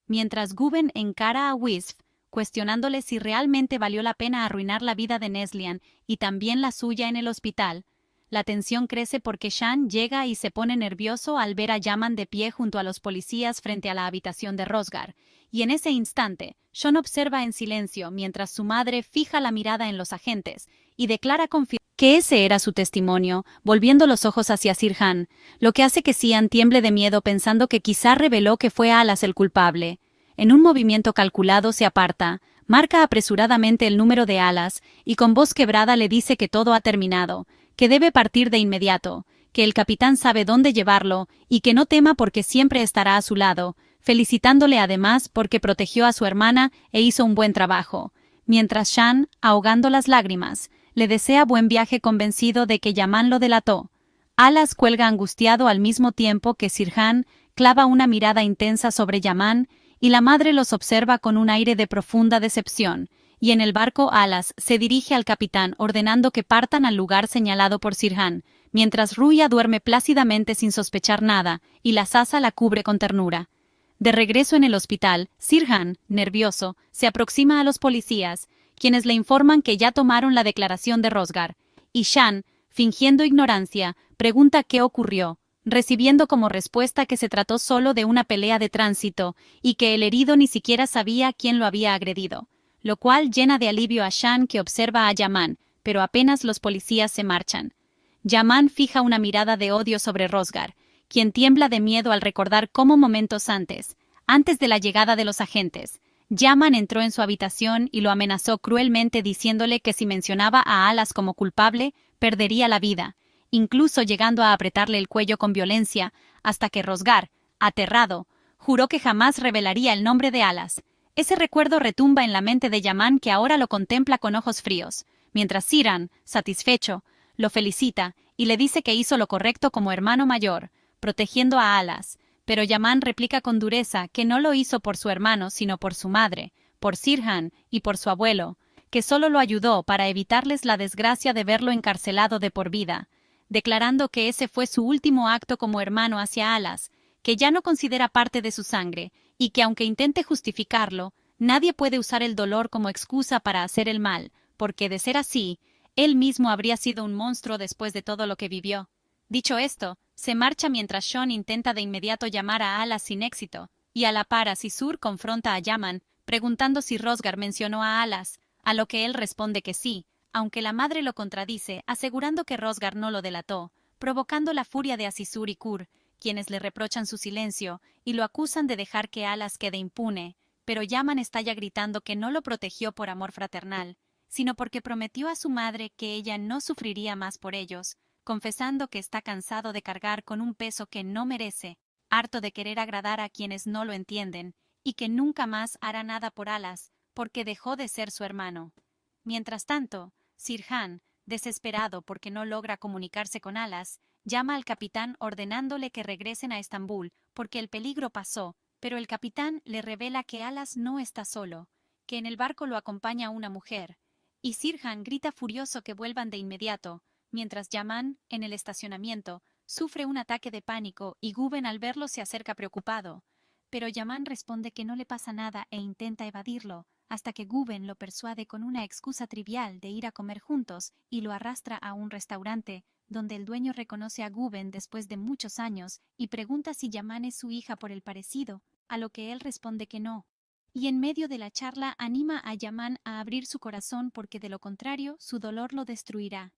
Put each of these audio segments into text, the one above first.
mientras Guben encara a Wisp, cuestionándole si realmente valió la pena arruinar la vida de Neslian y también la suya en el hospital. La tensión crece porque Shan llega y se pone nervioso al ver a Yaman de pie junto a los policías frente a la habitación de Rosgar, y en ese instante, Sean observa en silencio mientras su madre fija la mirada en los agentes y declara que ese era su testimonio, volviendo los ojos hacia Sirhan, lo que hace que Sian tiemble de miedo pensando que quizá reveló que fue Alas el culpable. En un movimiento calculado se aparta, marca apresuradamente el número de Alas y con voz quebrada le dice que todo ha terminado, que debe partir de inmediato, que el capitán sabe dónde llevarlo y que no tema porque siempre estará a su lado, felicitándole además porque protegió a su hermana e hizo un buen trabajo, mientras Shan, ahogando las lágrimas, le desea buen viaje convencido de que Yaman lo delató. Alas cuelga angustiado al mismo tiempo que Sirhan clava una mirada intensa sobre Yaman y la madre los observa con un aire de profunda decepción, y en el barco Alas se dirige al capitán ordenando que partan al lugar señalado por Sirhan, mientras Ruya duerme plácidamente sin sospechar nada y la Sasa la cubre con ternura. De regreso en el hospital, Sirhan, nervioso, se aproxima a los policías, quienes le informan que ya tomaron la declaración de Rosgar, y Shan, fingiendo ignorancia, pregunta qué ocurrió, recibiendo como respuesta que se trató solo de una pelea de tránsito y que el herido ni siquiera sabía quién lo había agredido, lo cual llena de alivio a Shan, que observa a Yaman, pero apenas los policías se marchan. Yaman fija una mirada de odio sobre Rosgar, quien tiembla de miedo al recordar cómo momentos antes de la llegada de los agentes, Yaman entró en su habitación y lo amenazó cruelmente diciéndole que si mencionaba a Alas como culpable, perdería la vida, incluso llegando a apretarle el cuello con violencia, hasta que Rosgar, aterrado, juró que jamás revelaría el nombre de Alas. Ese recuerdo retumba en la mente de Yaman, que ahora lo contempla con ojos fríos, mientras Siran, satisfecho, lo felicita y le dice que hizo lo correcto como hermano mayor, protegiendo a Alas, pero Yaman replica con dureza que no lo hizo por su hermano sino por su madre, por Sirhan y por su abuelo, que solo lo ayudó para evitarles la desgracia de verlo encarcelado de por vida, declarando que ese fue su último acto como hermano hacia Alas, que ya no considera parte de su sangre, y que aunque intente justificarlo, nadie puede usar el dolor como excusa para hacer el mal, porque de ser así, él mismo habría sido un monstruo después de todo lo que vivió. Dicho esto, se marcha mientras Sean intenta de inmediato llamar a Alas sin éxito, y a la par Sisur confronta a Yaman, preguntando si Rosgar mencionó a Alas, a lo que él responde que sí, aunque la madre lo contradice, asegurando que Rosgar no lo delató, provocando la furia de Asisur y Kur, quienes le reprochan su silencio y lo acusan de dejar que Alas quede impune, pero Yaman estalla gritando que no lo protegió por amor fraternal, sino porque prometió a su madre que ella no sufriría más por ellos, confesando que está cansado de cargar con un peso que no merece, harto de querer agradar a quienes no lo entienden, y que nunca más hará nada por Alas, porque dejó de ser su hermano. Mientras tanto, Sirhan, desesperado porque no logra comunicarse con Alas, llama al capitán ordenándole que regresen a Estambul, porque el peligro pasó, pero el capitán le revela que Alas no está solo, que en el barco lo acompaña una mujer, y Sirhan grita furioso que vuelvan de inmediato, mientras Yaman, en el estacionamiento, sufre un ataque de pánico y Guben al verlo se acerca preocupado. Pero Yaman responde que no le pasa nada e intenta evadirlo, hasta que Guben lo persuade con una excusa trivial de ir a comer juntos y lo arrastra a un restaurante, donde el dueño reconoce a Guben después de muchos años y pregunta si Yaman es su hija por el parecido, a lo que él responde que no. Y en medio de la charla anima a Yaman a abrir su corazón porque de lo contrario su dolor lo destruirá.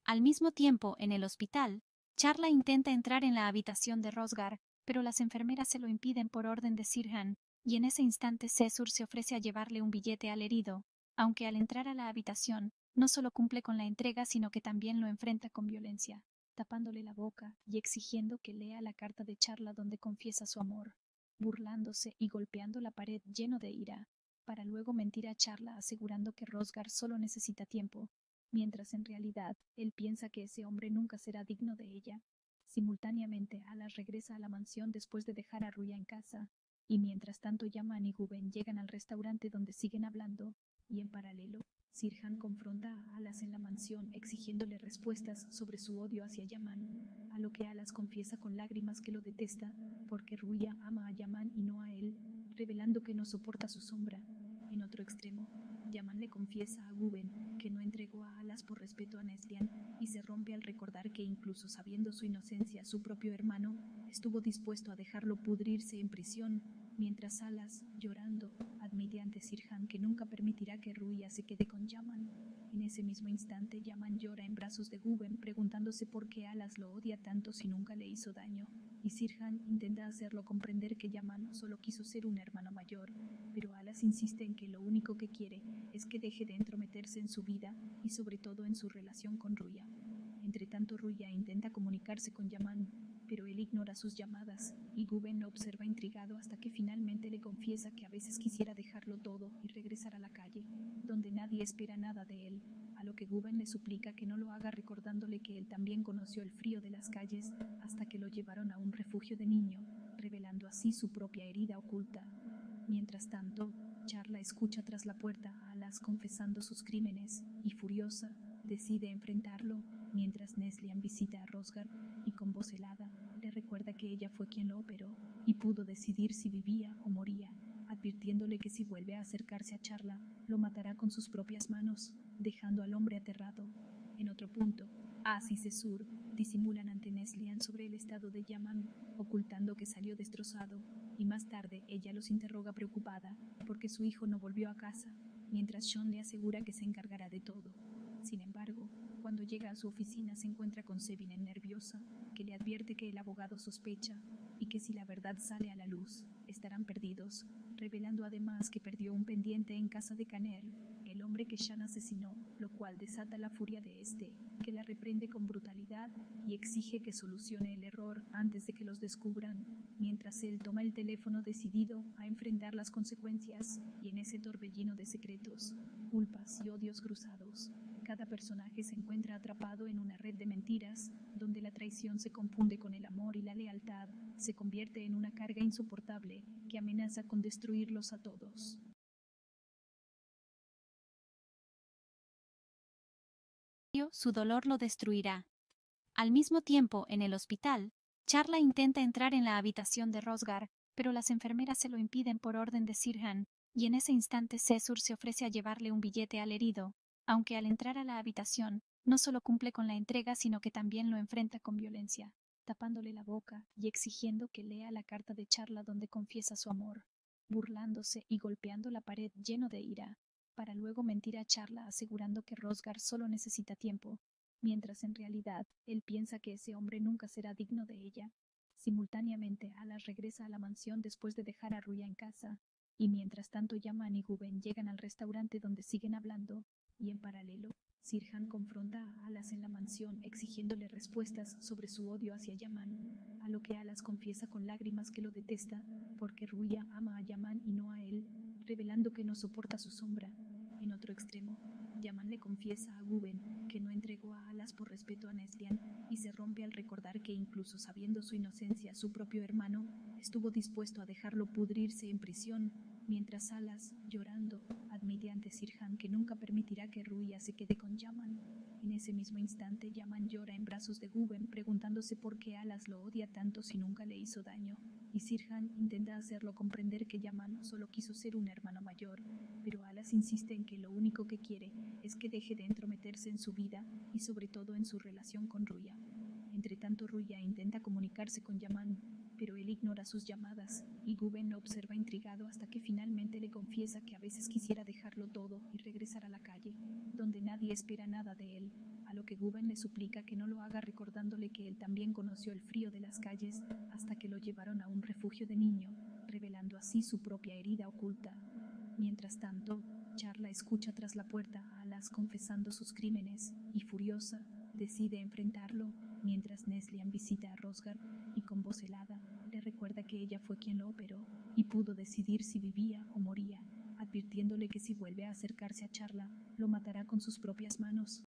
Al mismo tiempo, en el hospital, Charla intenta entrar en la habitación de Rosgar, pero las enfermeras se lo impiden por orden de Sirhan, y en ese instante Cesur se ofrece a llevarle un billete al herido, aunque al entrar a la habitación no solo cumple con la entrega sino que también lo enfrenta con violencia, tapándole la boca y exigiendo que lea la carta de Charla donde confiesa su amor, burlándose y golpeando la pared lleno de ira, para luego mentir a Charla asegurando que Rosgar solo necesita tiempo, mientras en realidad él piensa que ese hombre nunca será digno de ella. Simultáneamente, Alas regresa a la mansión después de dejar a Ruya en casa, y mientras tanto Yaman y Guben llegan al restaurante donde siguen hablando, y en paralelo, Sirhan confronta a Alas en la mansión exigiéndole respuestas sobre su odio hacia Yaman, a lo que Alas confiesa con lágrimas que lo detesta, porque Ruya ama a Yaman y no a él, revelando que no soporta su sombra. En otro extremo, Yaman le confiesa a Guben que no entregó a Alas por respeto a Neslian y se rompe al recordar que incluso sabiendo su inocencia, su propio hermano estuvo dispuesto a dejarlo pudrirse en prisión, mientras Alas, llorando, admite ante Sirhan que nunca permitirá que Ruya se quede con Yaman. En ese mismo instante, Yaman llora en brazos de Guben, preguntándose por qué Alas lo odia tanto si nunca le hizo daño, y Sirhan intenta hacerlo comprender que Yaman solo quiso ser un hermano mayor, pero Alas insiste en que lo único que quiere es que deje de entrometerse en su vida y sobre todo en su relación con Ruya. Entretanto, Ruya intenta comunicarse con Yaman, pero él ignora sus llamadas, y Guben lo observa intrigado hasta que finalmente le confiesa que a veces quisiera dejarlo todo y regresar a la calle, donde nadie espera nada de él, a lo que Guben le suplica que no lo haga, recordándole que él también conoció el frío de las calles hasta que lo llevaron a un refugio de niño, revelando así su propia herida oculta. Mientras tanto, Charla escucha tras la puerta a Alas confesando sus crímenes, y furiosa, decide enfrentarlo, mientras Neslian visita a Rosgar y con voz helada le recuerda que ella fue quien lo operó y pudo decidir si vivía o moría, advirtiéndole que si vuelve a acercarse a Charla, lo matará con sus propias manos, dejando al hombre aterrado. En otro punto, Aziz y Sur disimulan ante Neslian sobre el estado de Yaman, ocultando que salió destrozado, y más tarde ella los interroga preocupada porque su hijo no volvió a casa, mientras Sean le asegura que se encargará de todo. Sin embargo, cuando llega a su oficina se encuentra con Sabine nerviosa, que le advierte que el abogado sospecha y que si la verdad sale a la luz, estarán perdidos, revelando además que perdió un pendiente en casa de Caner, el hombre que Sean asesinó, lo cual desata la furia de este, que la reprende con brutalidad y exige que solucione el error antes de que los descubran, mientras él toma el teléfono decidido a enfrentar las consecuencias, y en ese torbellino de secretos, culpas y odios cruzados, cada personaje se encuentra atrapado en una red de mentiras, donde la traición se confunde con el amor y la lealtad se convierte en una carga insoportable que amenaza con destruirlos a todos. Su dolor lo destruirá. Al mismo tiempo, en el hospital, Charla intenta entrar en la habitación de Rosgar, pero las enfermeras se lo impiden por orden de Sirhan, y en ese instante Cesur se ofrece a llevarle un billete al herido, aunque al entrar a la habitación, no solo cumple con la entrega, sino que también lo enfrenta con violencia, tapándole la boca y exigiendo que lea la carta de Charla donde confiesa su amor, burlándose y golpeando la pared lleno de ira, para luego mentir a Charla asegurando que Rosgar solo necesita tiempo, mientras en realidad él piensa que ese hombre nunca será digno de ella. Simultáneamente, Alas regresa a la mansión después de dejar a Ruya en casa, y mientras tanto Yaman y Guben llegan al restaurante donde siguen hablando, y en paralelo, Sirhan confronta a Alas en la mansión exigiéndole respuestas sobre su odio hacia Yaman, a lo que Alas confiesa con lágrimas que lo detesta, porque Ruya ama a Yaman y no a él, revelando que no soporta su sombra. En otro extremo, Yaman le confiesa a Guben que no entregó a Alas por respeto a Neslian y se rompe al recordar que incluso sabiendo su inocencia, su propio hermano estuvo dispuesto a dejarlo pudrirse en prisión, mientras Alas, llorando, admite ante Sirhan que nunca permitirá que Ruya se quede con Yaman. En ese mismo instante, Yaman llora en brazos de Guben, preguntándose por qué Alas lo odia tanto si nunca le hizo daño, y Sirhan intenta hacerlo comprender que Yaman solo quiso ser un hermano mayor, pero Alas insiste en que lo único que quiere es que deje de entrometerse en su vida y sobre todo en su relación con Ruya. Entretanto, Ruya intenta comunicarse con Yaman, pero él ignora sus llamadas, y Guben lo observa intrigado hasta que finalmente le confiesa que a veces quisiera dejarlo todo y regresar a la calle, donde nadie espera nada de él, a lo que Guben le suplica que no lo haga, recordándole que él también conoció el frío de las calles hasta que lo llevaron a un refugio de niño, revelando así su propia herida oculta. Mientras tanto, Charla escucha tras la puerta a Alas confesando sus crímenes, y furiosa, decide enfrentarlo, mientras Neslian visita a Rosgar y con voz helada le recuerda que ella fue quien lo operó y pudo decidir si vivía o moría, advirtiéndole que si vuelve a acercarse a Charla, lo matará con sus propias manos.